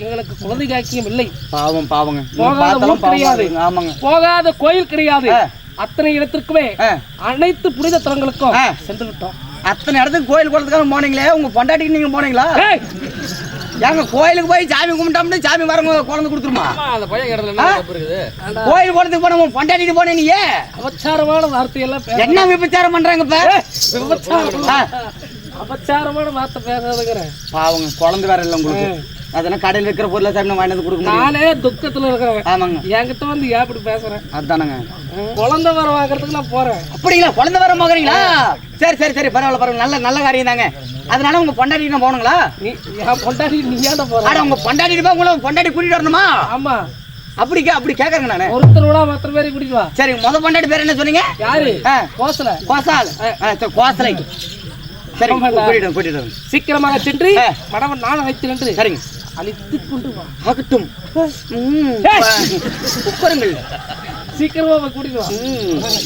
எங்களுக்கு குழந்தை காக்கியம் இல்லை. பாவம் பாவங்க. போகாத கிடையாது. ஆமாங்க. போகாத கோயில் கிடையாது. அத்தனை இடத்திற்குமே அனைத்து புனித தலங்களுக்கும் சென்று விட்டோம். அத்தனை இடத்துக்கு கோயில் குளத்துக்காக போனீங்களே, உங்க பொண்டாட்டிக்கு நீங்க போனீங்களா? ஏங்க கோயிலுக்கு போய் சாமி கும்பிட்டோம்னு சாமி வரவங்க குழந்தை கொடுத்துருமா? அந்த பையன் இடத்துல என்ன தப்பு இருக்குது? கோயில் குளத்துக்கு போன உங்க பொண்டாட்டிட்டு போனே நீ அபச்சாரமான வார்த்தையெல்லாம் என்ன விபச்சாரம் பண்றாங்க இப்ப? அபச்சாரமான வார்த்தை பேசாதுங்கிற பாவங்க. குழந்தை வேற இல்லை உங்களுக்கு. அதெல்லாம் கடையில் இருக்கிற பொருளை சாமி வாங்கினது கொடுக்க முடியும். நானே துக்கத்துல இருக்கிறேன். ஆமாங்க. என்கிட்ட வந்து ஏன் இப்படி பேசுறேன்? அதானங்க. குழந்தை வர வாங்குறதுக்கு நான் போறேன். அப்படிங்களா? குழந்தை வர வாங்குறீங்களா? சரி சரி சரி, பரவாயில்ல பரவாயில்ல, நல்ல நல்ல காரியம் தாங்க. அதனால உங்க பொண்டாட்டி நான் போகணுங்களா? நீ என் பொண்டாட்டி நீ ஏன்டா போற? அட உங்க பொண்டாட்டி போய் உங்களை பொண்டாட்டி கூட்டிட்டு வரணுமா? ஆமா. அப்படி கேக்குறேங்க நானு. ஒருத்தர் விட மற்ற பேரை கூட்டிட்டு வா. சரி, முத பொண்டாட்டி பேர் என்ன சொன்னீங்க? யாரு? கோசல. கோசால். கோசலை. சரி, கூட்டிட்டு சீக்கிரமாக சென்று மடவன் நான் அழைத்து நின்று சரிங்க அழித்து கொண்டு வா. ஆகட்டும். உட்காருங்கள். சீக்கிரமா கூட்டிட்டு வா.